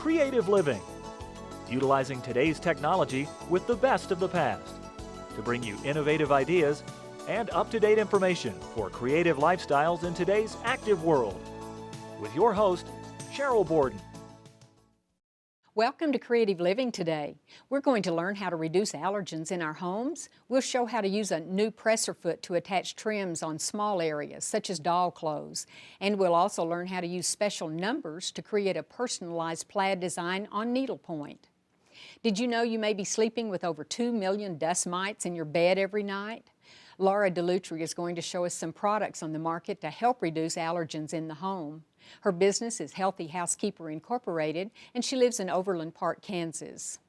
Creative Living, utilizing today's technology with the best of the past to bring you innovative ideas and up-to-date information for creative lifestyles in today's active world. With your host, Sheryl Borden. Welcome to Creative Living today. We're going to learn how to reduce allergens in our homes. We'll show how to use a new presser foot to attach trims on small areas, such as doll clothes. And we'll also learn how to use special numbers to create a personalized plaid design on needlepoint. Did you know you may be sleeping with over 2 million dust mites in your bed every night? Laura DeLutri is going to show us some products on the market to help reduce allergens in the home. Her business is Healthy Housekeeper Incorporated, and she lives in Overland Park, Kansas.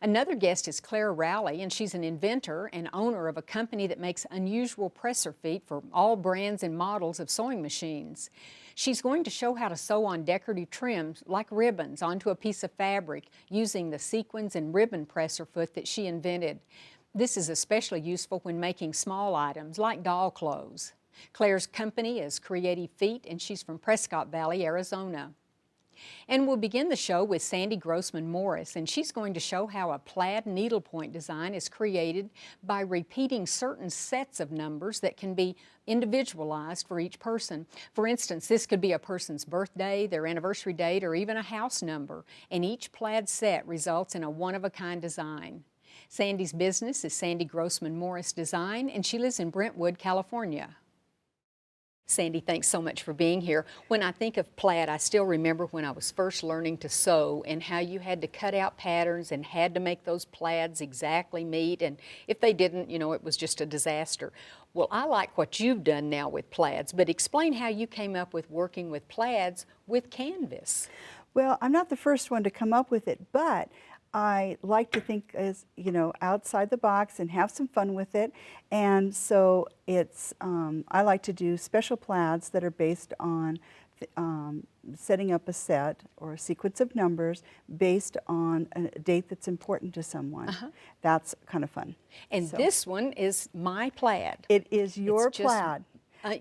Another guest is Claire Rowley, and she's an inventor and owner of a company that makes unusual presser feet for all brands and models of sewing machines. She's going to show how to sew on decorative trims like ribbons onto a piece of fabric using the sequins and ribbon presser foot that she invented. This is especially useful when making small items like doll clothes. Claire's company is Creative Feet, and she's from Prescott Valley, Arizona. And we'll begin the show with Sandy Grossman Morris, and she's going to show how a plaid needlepoint design is created by repeating certain sets of numbers that can be individualized for each person. For instance, this could be a person's birthday, their anniversary date, or even a house number, and each plaid set results in a one-of-a-kind design. Sandy's business is Sandy Grossman Morris Design, and she lives in Brentwood, California. Sandy, thanks so much for being here. When I think of plaid, I still remember when I was first learning to sew and how you had to cut out patterns and had to make those plaids exactly meet, and if they didn't, you know, it was just a disaster. Well, I like what you've done now with plaids, but explain how you came up with working with plaids with canvas. Well, I'm not the first one to come up with it, but I like to think as, you know, outside the box and have some fun with it. And so it's, I like to do special plaids that are based on setting up a set or a sequence of numbers based on a date that's important to someone. That's kind of fun. And so, this one is my plaid. It is your plaid.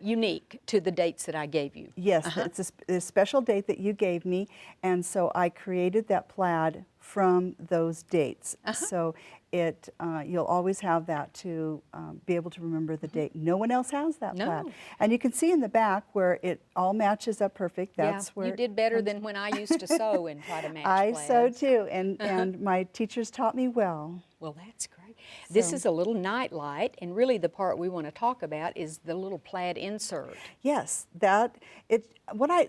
Unique to the dates that I gave you. Yes, it's a special date that you gave me, and so I created that plaid from those dates. So it, you'll always have that to be able to remember the date. No one else has that plaid. And you can see in the back where it all matches up perfect. That's where you did better than when I used to sew and try to match I plaids. sew too, and my teachers taught me well. Well, that's great. So, this is a little night light, and really the part we want to talk about is the little plaid insert. Yes, the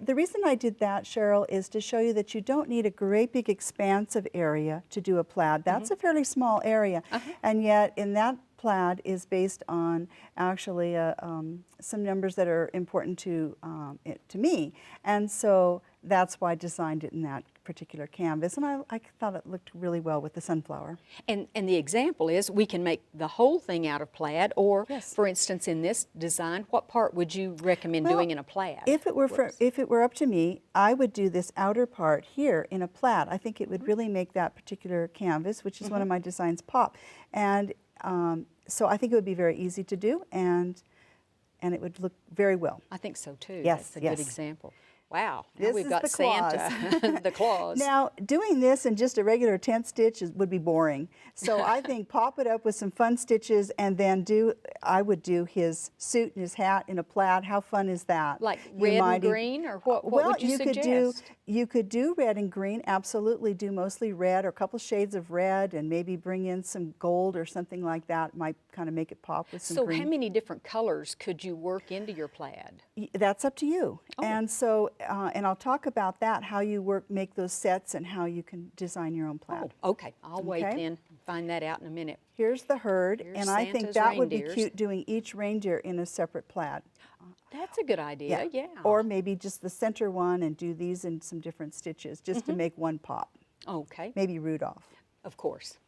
reason I did that, Sheryl, is to show you that you don't need a great big expanse of area to do a plaid. That's a fairly small area, and yet in that plaid is based on actually some numbers that are important to me, and so that's why I designed it in that particular canvas, and I thought it looked really well with the sunflower. And the example is we can make the whole thing out of plaid, or for instance in this design, what part would you recommend doing in a plaid? If it were up to me, I would do this outer part here in a plaid. I think it would really make that particular canvas, which is one of my designs, pop. And so I think it would be very easy to do, and it would look very well. I think so too. Yes, that's a good example. Wow, now this we've is got the Santa, the claws. Now, doing this in just a regular tent stitch would be boring. So I think pop it up with some fun stitches, and then I would do his suit and his hat in a plaid. How fun is that? Like red and green, or what would you suggest? You could do red and green, absolutely. Do mostly red or a couple shades of red, and maybe bring in some gold or something like that. Might kind of make it pop with some green. So how many different colors could you work into your plaid? That's up to you. And so, and I'll talk about that, how you make those sets and how you can design your own plaid. Okay, I'll wait then and find that out in a minute. Here's the herd, and I think that would be cute, doing each reindeer in a separate plaid. That's a good idea, yeah. Or maybe just the center one and do these in some different stitches just to make one pop. Okay. Maybe Rudolph. Of course.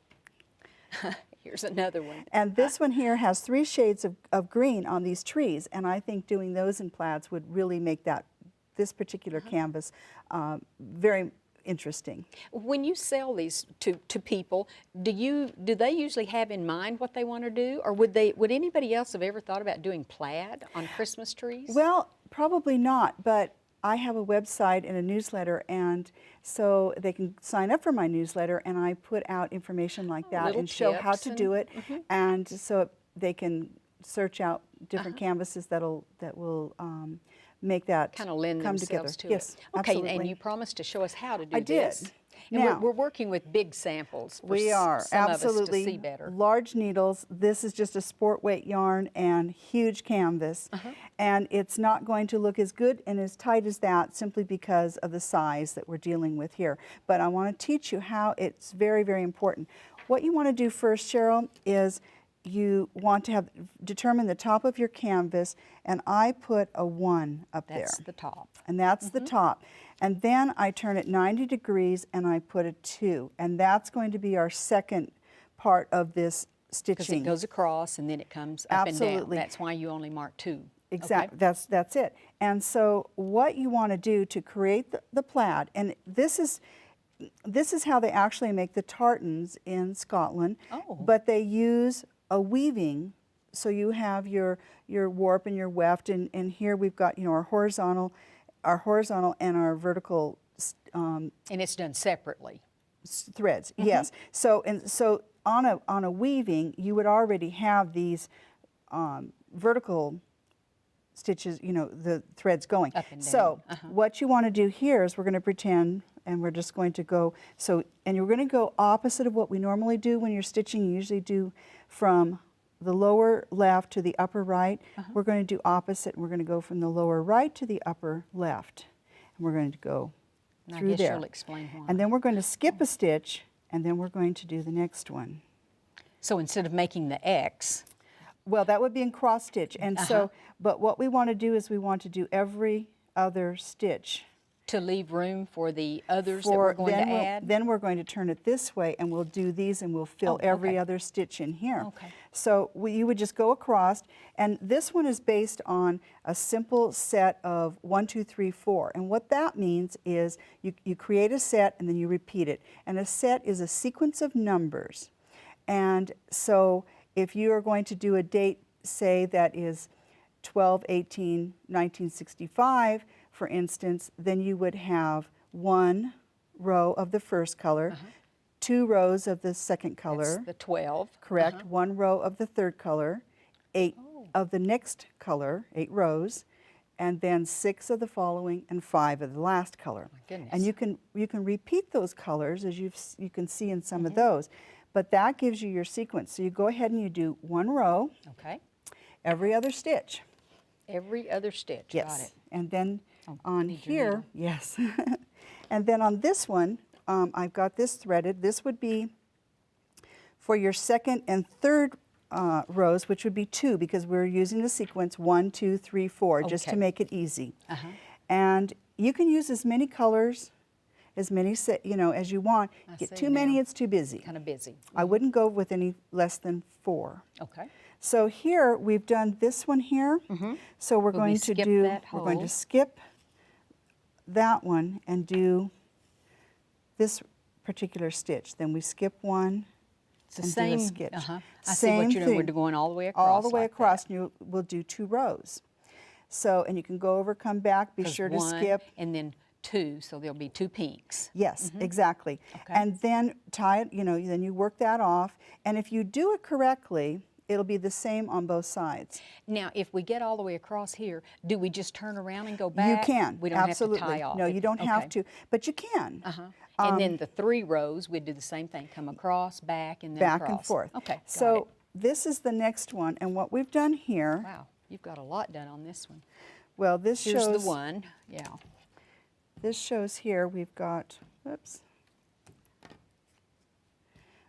Here's another one. And this one here has 3 shades of green on these trees, and I think doing those in plaids would really make this particular canvas very interesting. When you sell these to people, do they usually have in mind what they want to do, or would anybody else have ever thought about doing plaid on Christmas trees? Well, probably not, but I have a website and a newsletter, and so they can sign up for my newsletter, and I put out information like that little and show how tips to and- do it, and so they can search out different canvases that will make that Kind of lend come together. themselves to Yes, it. Okay, absolutely. and you promised to show us how to do I did. this. And Now- we're working with big samples for We are some absolutely of us to see better. large needles. This is just a sport weight yarn and huge canvas, and it's not going to look as good and as tight as that simply because of the size that we're dealing with here. But I want to teach you how it's very, very important. What you want to do first, Cheryl, is you want to determine the top of your canvas, and I put a 1 up there. That's the top. And that's the top. And then I turn it 90 degrees and I put a 2. And that's going to be our second part of this Because stitching. it goes across and then it comes up and down. Absolutely. That's why you only mark 2. Exactly. That's it. And so what you want to do to create the plaid, and this is how they actually make the tartans in Scotland. Oh. But they use a weaving, so you have your warp and your weft, and here we've got our horizontal and our vertical And it's done separately. threads. Yes. So on a weaving, you would already have these vertical stitches, the threads going. Up and So down. what you want to do here is we're going to pretend, and we're just going to go, and you're going to go opposite of what we normally do when you're stitching. You usually do from the lower left to the upper right. We're going to do opposite. We're going to go from the lower right to the upper left. And we're going to go And through I guess there. you'll explain why. And then we're going to skip a stitch, and then we're going to do the next one. So instead of making the X, Well, that would be in cross stitch. And so, but what we want to do is we want to do every other stitch. to leave room for the others that we're going to add? Then we're going to turn it this way, and we'll do these, and we'll fill every okay. other stitch in here. Okay. So you would just go across, and this one is based on a simple set of 1, 2, 3, 4. And what that means is you create a set, and then you repeat it. And a set is a sequence of numbers. And so if you are going to do a date, say, that is 12/18/1965, for instance, then you would have 1 row of the first color, 2 rows of the second color, That's the 12. correct, 1 row of the third color, 8 of the next color, 8 rows, and then 6 of the following and 5 of the last color. My goodness. And you can repeat those colors, as you can see in some of those, but that gives you your sequence. So you go ahead and you do 1 row, Okay. every other stitch. Every other stitch. Yes. Got it. And then on need your here, needle. yes. And then on this one, I've got this threaded. This would be for your second and third rows, which would be 2, because we're using the sequence 1, 2, 3, 4, just to Okay. make it easy. And you can use as many colors, as many as you want. Get see too many, now. it's too busy. Kind of busy. I wouldn't go with any less than 4. Okay. So here we've done this one here. So we're Will we going to skip do. that We're going to hole? skip that one and do this particular stitch. Then we skip one It's the and same. do a stitch. I see Same what you're doing. We're thing. going all the way across. All the way like across, that. and you will do 2 rows. So, and you can go over, come back. Be 'Cause sure to one, skip. And then 2, so there'll be 2 pinks. Yes, exactly. Okay. And then tie it. Then you work that off. And if you do it correctly, it'll be the same on both sides. Now, if we get all the way across here, do we just turn around and go back? You can, We don't absolutely. have to tie off. No, you don't have Okay. to, but you can. And then the 3 rows, we'd do the same thing. Come across, back, and then Back across. and forth. Okay. got So it. this is the next one, and what we've done here, Wow, you've got a lot done on this one. well, this Here's shows the one. Yeah. This shows here we've got. Whoops.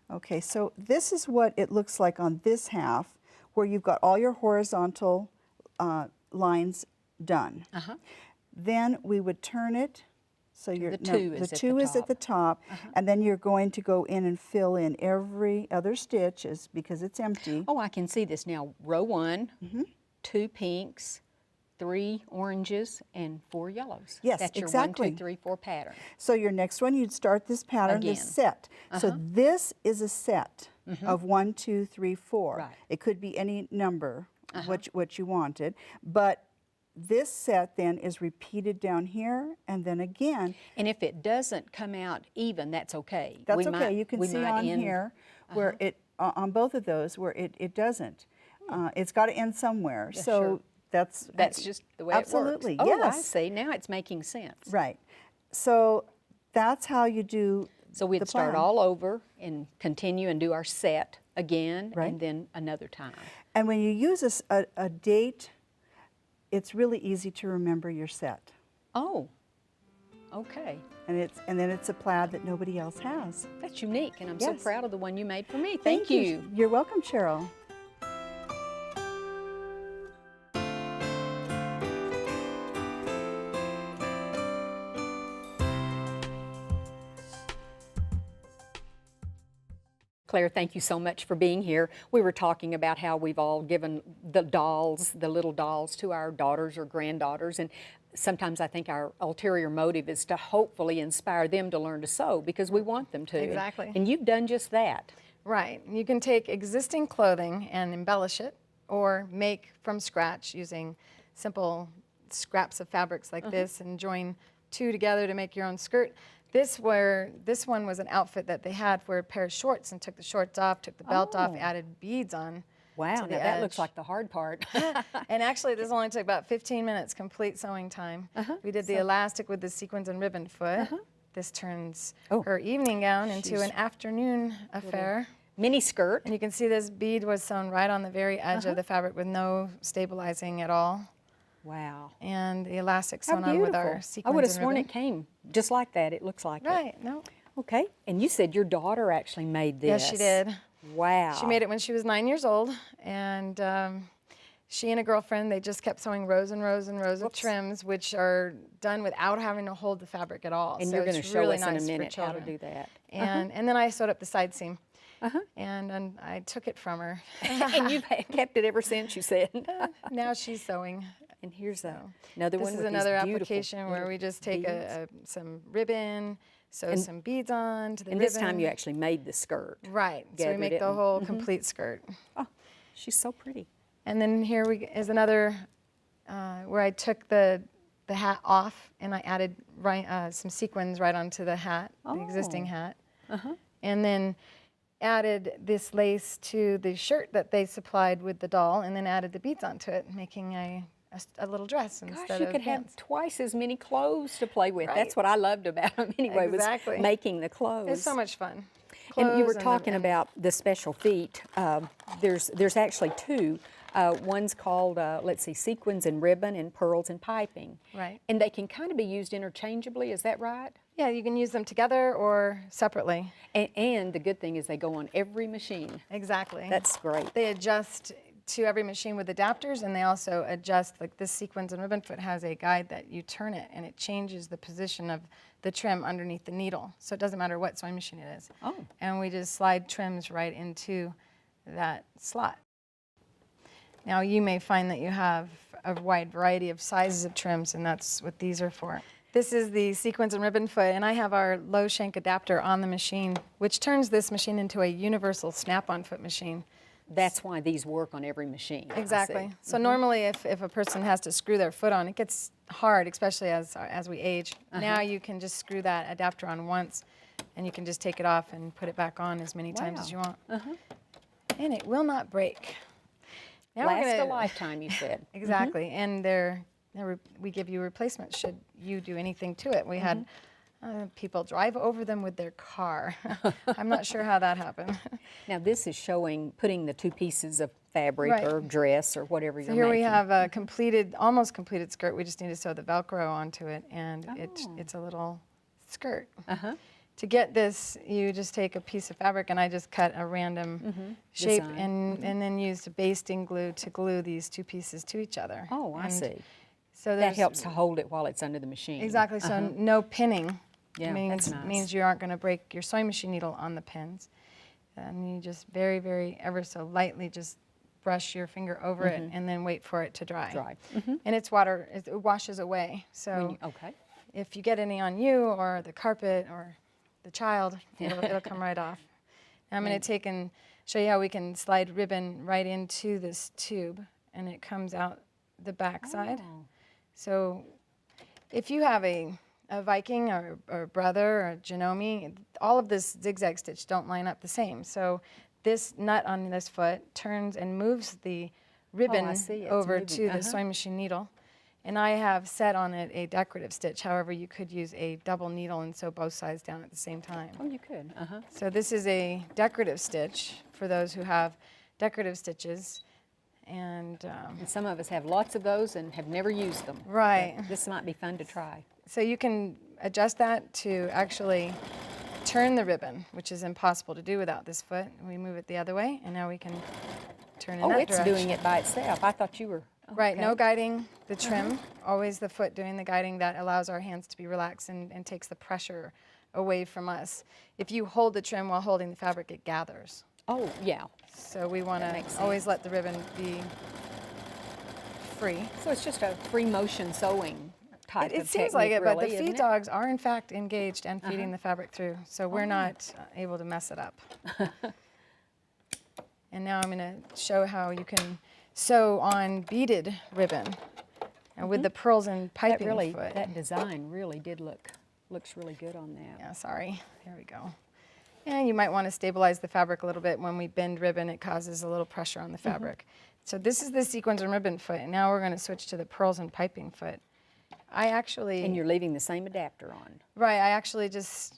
Okay, so this is what it looks like on this half, where you've got all your horizontal lines done. Then we would turn it. So The 2 is the at 2 the is at the top, and then you're going to go in and fill in every other stitch because it's empty. Oh, I can see this now. Row 1, 2 pinks, 3 oranges, and 4 yellows. Yes, That's your exactly. 1, 2, 3, 4 pattern. So your next one, you'd start this pattern, Again. this set. So this is a set of 1, 2, 3, 4. Right. It could be any number, what you wanted, but this set then is repeated down here and then again. And if it doesn't come out even, that's okay. That's We okay. might- You can we see might on end- here where it, on both of those, where it doesn't. It's got to end somewhere. Yeah, so sure. That's just the way absolutely, it works. Oh, I yes. see. Now it's making sense. Right. So that's how you do So we'd the start plan. all over and continue and do our set again, Right. and then another time. And when you use a date, it's really easy to remember your set. Oh, okay. And then it's a plaid that nobody else has. That's unique, and I'm Yes. so proud of the one you made for me. Thank you. You're welcome, Sheryl. Claire, thank you so much for being here. We were talking about how we've all given the dolls, the little dolls, to our daughters or granddaughters, and sometimes I think our ulterior motive is to hopefully inspire them to learn to sew because we want them to. Exactly. And you've done just that. Right. You can take existing clothing and embellish it, or make from scratch using simple scraps of fabrics like this and join two together to make your own skirt. This one was an outfit that they had for a pair of shorts, and took the shorts off, took the belt off, added beads on. Wow, to now the that looks edge. like the hard part. And actually, this only took about 15 minutes complete sewing time. We did the elastic with the sequins and ribbon foot. This turns her evening gown into an afternoon affair. Mini skirt. And you can see this bead was sewn right on the very edge of the fabric with no stabilizing at all. Wow. And the elastic How sewn on with our beautiful. sequins I would have and sworn ribbon. it came just like that. It looks like it. Right, no. Okay. And you said your daughter actually made this. Yes, she did. Wow. She made it when she was 9 years old, and she and a girlfriend, they just kept sewing rows and rows and rows of trims, which are done without having to hold the fabric at all. And so you're going to it's show really us in a nice for minute how to children. do that. And then I sewed up the side seam, and I took it from her. And you've kept it ever since, you said. Now she's sewing. And here's another This one is with another these beautiful application where we just take some ribbon, sew And- some beads on to the And ribbon. this time you actually made the skirt. Right, so we gathered make it the and- whole complete skirt. Oh, she's so pretty. And then here is another where I took the hat off and I added some sequins right onto the hat, the existing hat. And then added this lace to the shirt that they supplied with the doll, and then added the beads onto it, making a little dress instead Gosh, you of could have pants. twice as many clothes to play with. Right. That's what I loved about them anyway, Exactly. was making the clothes. It's so much fun. And you were Clothes talking and- about the special feet. There's actually two. One's called, let's see, sequins and ribbon and pearls and piping. Right. And they can kind of be used interchangeably, is that right? Yeah, you can use them together or separately. And the good thing is they go on every machine. Exactly. That's great. They adjust to every machine with adapters, and they also adjust, like this sequins and ribbon foot has a guide that you turn it, and it changes the position of the trim underneath the needle. So it doesn't matter what sewing machine it is. Oh. And we just slide trims right into that slot. Now you may find that you have a wide variety of sizes of trims, and that's what these are for. This is the sequins and ribbon foot, and I have our low shank adapter on the machine, which turns this machine into a universal snap-on foot machine. That's why these work on every machine. I Exactly. see. So normally if a person has to screw their foot on, it gets hard, especially as we age. Now you can just screw that adapter on once, and you can just take it off and put it back on as many times as you want. And it will not break. Now we're Last a gonna- lifetime, you said. Exactly, and we give you replacements should you do anything to it. We had people drive over them with their car. I'm not sure how that happened. Now this is showing putting the two pieces of fabric Right. or dress or whatever So you're here making. we have a almost completed skirt. We just need to sew the Velcro onto it, and it's a little skirt. To get this, you just take a piece of fabric, and I just cut a random shape Design. and then used a basting glue to glue these two pieces to each other. Oh, I And see. So That there's- helps to hold it while it's under the machine. Exactly, so no pinning. Yeah, that's nice. Means you aren't going to break your sewing machine needle on the pins. And you just very, very, ever so lightly just brush your finger over it and then wait for it to dry. And it's water, it washes away. So Okay. if you get any on you or the carpet or the child, it'll come right off. And I'm going to take and show you how we can slide ribbon right into this tube, and it comes out the back side. So if you have a Viking or brother or Janome, all of this zigzag stitch don't line up the same. So this nut on this foot turns and moves the ribbon over to the sewing machine needle. And I have set on it a decorative stitch. However, you could use a double needle and sew both sides down at the same time. Oh, you could. So this is a decorative stitch for those who have decorative stitches. And some of us have lots of those and have never used them. Right. But this might be fun to try. So you can adjust that to actually turn the ribbon, which is impossible to do without this foot. We move it the other way, and now we can turn in that direction. Oh, it's doing it by itself. I thought you were... Right, no guiding the trim, always the foot doing the guiding. That allows our hands to be relaxed and takes the pressure away from us. If you hold the trim while holding the fabric, it gathers. Oh, yeah. So we want to always let the ribbon be free. So it's just a free motion sewing type of technique, it seems like it, but the really, feed dogs are in fact engaged and feeding the fabric through, so we're not able to mess it up. And now I'm going to show how you can sew on beaded ribbon and with the pearls and piping foot. That design really looks really good on that. Yeah, sorry. There we go. And you might want to stabilize the fabric a little bit. When we bend ribbon, it causes a little pressure on the fabric. So this is the sequins and ribbon foot, and now we're going to switch to the pearls and piping foot. And you're leaving the same adapter on. Right, I actually just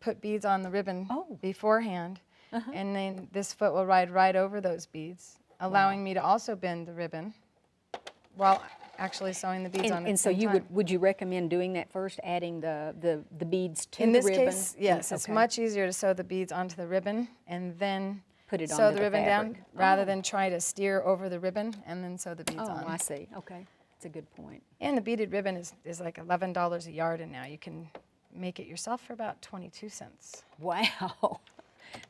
put beads on the ribbon beforehand, and then this foot will ride right over those beads, allowing me to also bend the ribbon while actually sewing the beads on at the same time. And so would you recommend doing that first, adding the beads to the ribbon? In this case, yes, it's much easier to sew the beads onto the ribbon and then sew the ribbon down rather than try to steer over the ribbon and then sew the beads on. Oh, I see. Okay. That's a good point. And the beaded ribbon is like $11 a yard, and now you can make it yourself for about 22 cents. Wow.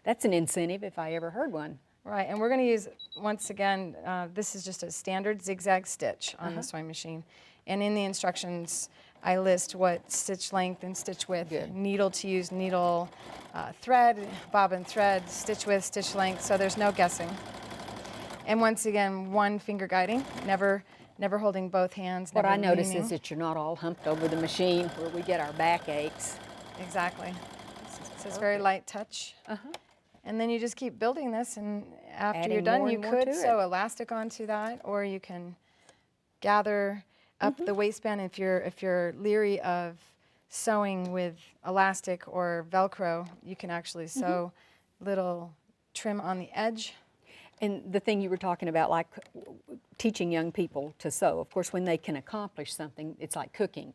That's an incentive if I ever heard one. Right, and we're going to use, once again, this is just a standard zigzag stitch on the sewing machine. And in the instructions, I list what stitch length and stitch width, needle to use, needle, thread, bobbin thread, stitch width, stitch length, so there's no guessing. And once again, one finger guiding, never holding both hands. What I notice is that you're not all humped over the machine where we get our back aches. Exactly. So it's very light touch. And then you just keep building this, and after you're done, you could sew elastic onto that, or you can gather up the waistband if you're leery of sewing with elastic or Velcro. You can actually sew little trim on the edge. And the thing you were talking about, like teaching young people to sew, of course, when they can accomplish something, it's like cooking.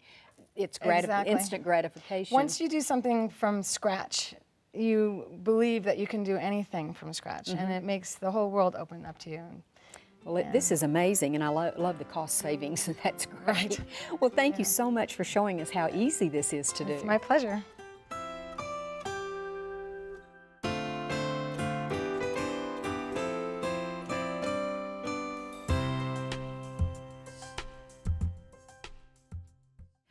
It's instant gratification. Once you do something from scratch, you believe that you can do anything from scratch, and it makes the whole world open up to you. Well, this is amazing, and I love the cost savings. That's great. Right. Well, thank you so much for showing us how easy this is to do. It's my pleasure.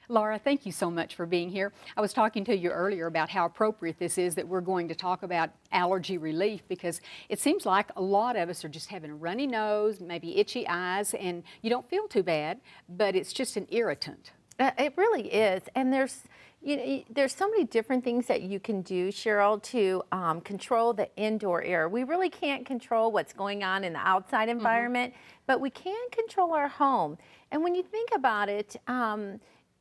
Laura, thank you so much for being here. I was talking to you earlier about how appropriate this is that we're going to talk about allergy relief, because it seems like a lot of us are just having a runny nose, maybe itchy eyes, and you don't feel too bad, but it's just an irritant. It really is, and there's so many different things that you can do, Sheryl, to control the indoor air. We really can't control what's going on in the outside environment, but we can control our home. And when you think about it,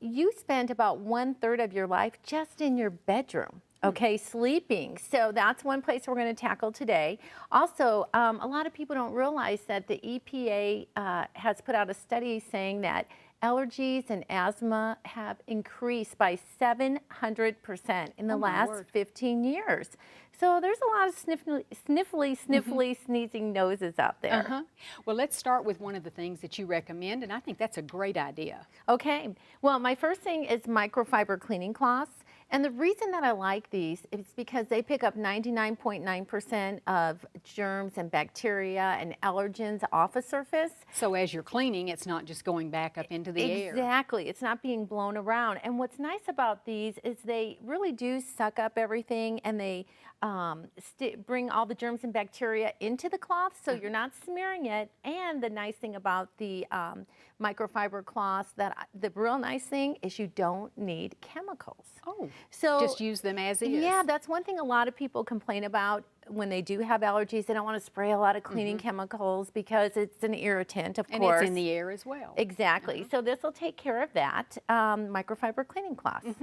you spend about 1/3 of your life just in your bedroom, okay, sleeping. So that's one place we're going to tackle today. Also, a lot of people don't realize that the EPA has put out a study saying that allergies and asthma have increased by 700% in the last 15 years. So there's a lot of sniffly, sneezing noses out there. Well, let's start with one of the things that you recommend, and I think that's a great idea. Okay. Well, my first thing is microfiber cleaning cloths. And the reason that I like these is because they pick up 99.9% of germs and bacteria and allergens off a surface. So as you're cleaning, it's not just going back up into the air. Exactly. It's not being blown around. And what's nice about these is they really do suck up everything, and they bring all the germs and bacteria into the cloth, so you're not smearing it. And the nice thing about the microfiber cloths, the real nice thing is you don't need chemicals. Oh, so just use them as is. Yeah, that's one thing a lot of people complain about when they do have allergies. They don't want to spray a lot of cleaning chemicals because it's an irritant, of course. And it's in the air as well. Exactly. So this will take care of that. Microfiber cleaning cloths.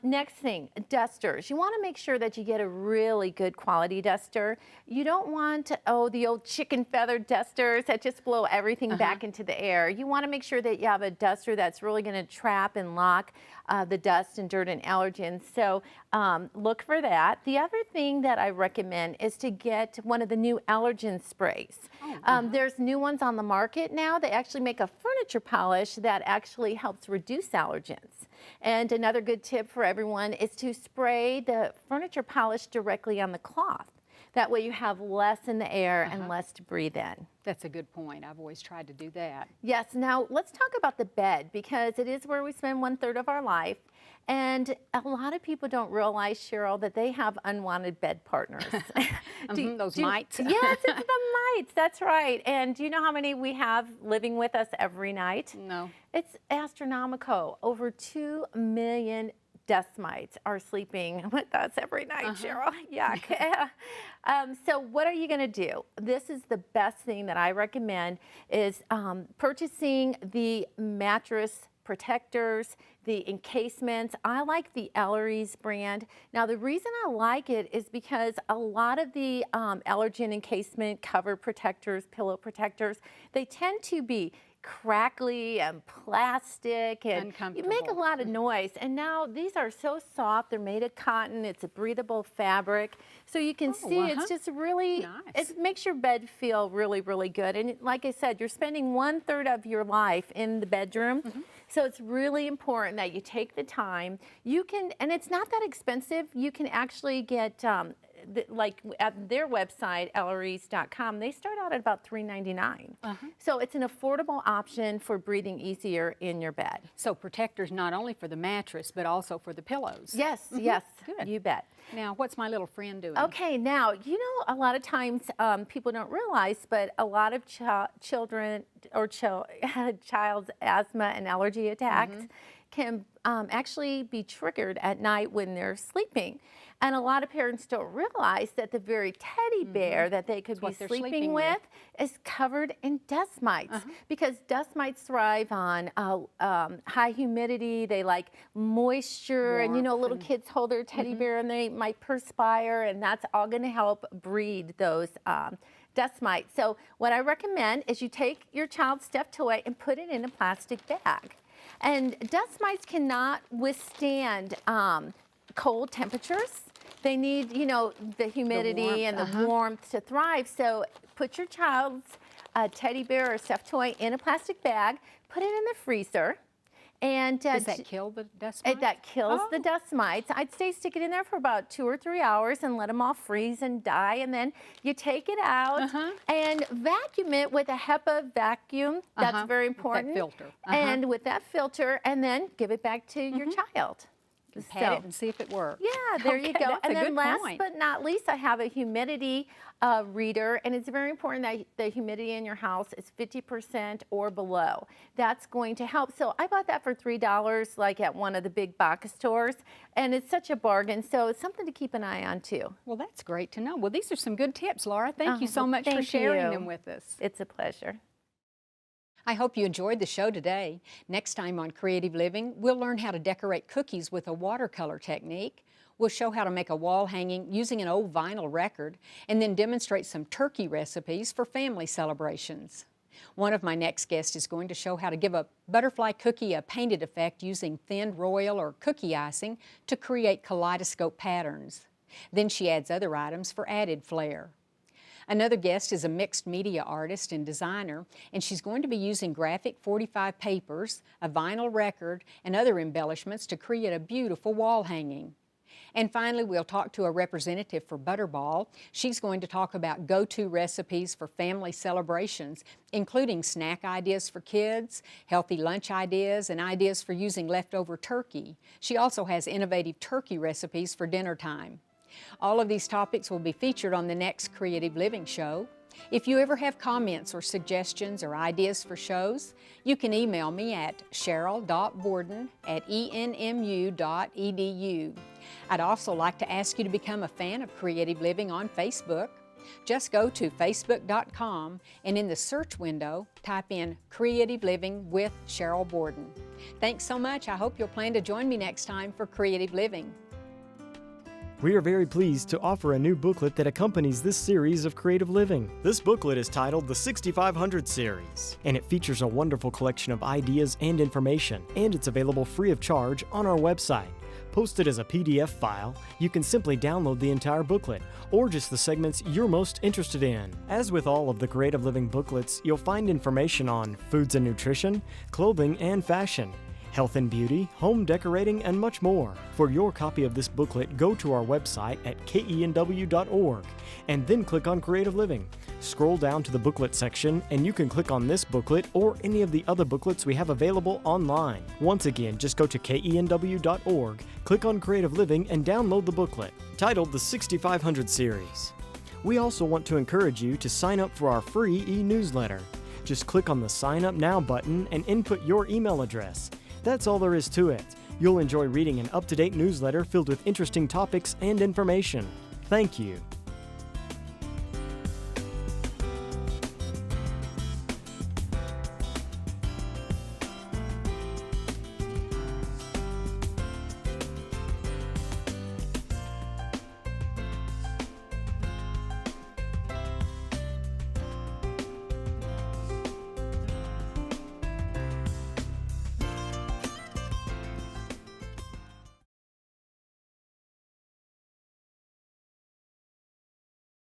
Next thing, dusters. You want to make sure that you get a really good quality duster. You don't want, the old chicken feather dusters that just blow everything back into the air. You want to make sure that you have a duster that's really going to trap and lock the dust and dirt and allergens. So look for that. The other thing that I recommend is to get one of the new allergen sprays. There's new ones on the market now. They actually make a furniture polish that actually helps reduce allergens. And another good tip for everyone is to spray the furniture polish directly on the cloth. That way you have less in the air and less to breathe in. That's a good point. I've always tried to do that. Yes, now let's talk about the bed, because it is where we spend 1/3 of our life. And a lot of people don't realize, Sheryl, that they have unwanted bed partners. Those mites. Yes, it's the mites. That's right. And do you know how many we have living with us every night? No. It's astronomical. Over 2 million dust mites are sleeping with us every night, Sheryl. Yuck. So what are you going to do? This is the best thing that I recommend is purchasing the mattress protectors, the encasements. I like the Ellery's brand. Now the reason I like it is because a lot of the allergen encasement cover protectors, pillow protectors, they tend to be crackly and plastic and you make a lot of noise. And now these are so soft. They're made of cotton. It's a breathable fabric. So you can see it's just really, nice. it makes your bed feel really, really good. And like I said, you're spending 1/3 of your life in the bedroom. So it's really important that you take the time. You can, and it's not that expensive. You can actually get, like at their website, elleries.com, they start out at about $3.99. So it's an affordable option for breathing easier in your bed. So protectors not only for the mattress, but also for the pillows. Yes, yes, Good. you bet. Now, what's my little friend doing? Okay, now, you know, a lot of times people don't realize, but a lot of children or child's asthma and allergy attacks can actually be triggered at night when they're sleeping. And a lot of parents don't realize that the very teddy bear that they could be sleeping with is covered in dust mites, because dust mites thrive on high humidity. They like moisture, and you know, little kids hold their teddy bear and they might perspire, and that's all going to help breed those dust mites. So what I recommend is you take your child's stuffed toy and put it in a plastic bag. And dust mites cannot withstand cold temperatures. They need, you know, the humidity and the warmth to thrive. So put your child's teddy bear or stuffed toy in a plastic bag, put it in the freezer. And does that kill the dust mites? That kills the dust mites. I'd say stick it in there for about 2 or 3 hours and let them all freeze and die. And then you take it out and vacuum it with a HEPA vacuum. That's very important. With that filter. And with that filter, and then give it back to your child. Pat it and see if it works. Yeah, there you go. That's And a then good last point. but not least, I have a humidity reader, and it's very important that the humidity in your house is 50% or below. That's going to help. So I bought that for $3, like at one of the big box stores, and it's such a bargain. So it's something to keep an eye on too. Well, that's great to know. Well, these are some good tips, Laura. Thank you so much for sharing them with us. It's a pleasure. I hope you enjoyed the show today. Next time on Creative Living, we'll learn how to decorate cookies with a watercolor technique. We'll show how to make a wall hanging using an old vinyl record, and then demonstrate some turkey recipes for family celebrations. One of my next guests is going to show how to give a butterfly cookie a painted effect using thin royal or cookie icing to create kaleidoscope patterns. Then she adds other items for added flair. Another guest is a mixed media artist and designer, and she's going to be using graphic 45 papers, a vinyl record, and other embellishments to create a beautiful wall hanging. And finally, we'll talk to a representative for Butterball. She's going to talk about go-to recipes for family celebrations, including snack ideas for kids, healthy lunch ideas, and ideas for using leftover turkey. She also has innovative turkey recipes for dinner time. All of these topics will be featured on the next Creative Living show. If you ever have comments or suggestions or ideas for shows, you can email me at cheryl.borden@enmu.edu. I'd also like to ask you to become a fan of Creative Living on Facebook. Just go to facebook.com and in the search window, type in Creative Living with Sheryl Borden. Thanks so much. I hope you'll plan to join me next time for Creative Living. We are very pleased to offer a new booklet that accompanies this series of Creative Living. This booklet is titled the 6500 Series, and it features a wonderful collection of ideas and information, and it's available free of charge on our website. Posted as a PDF file, you can simply download the entire booklet, or just the segments you're most interested in. As with all of the Creative Living booklets, you'll find information on foods and nutrition, clothing and fashion, health and beauty, home decorating, and much more. For your copy of this booklet, go to our website at KENW.org and then click on Creative Living. Scroll down to the booklet section and you can click on this booklet or any of the other booklets we have available online. Once again, just go to KENW.org, click on Creative Living, and download the booklet, titled the 6500 Series. We also want to encourage you to sign up for our free e-newsletter. Just click on the Sign Up Now button and input your email address. That's all there is to it. You'll enjoy reading an up-to-date newsletter filled with interesting topics and information. Thank you.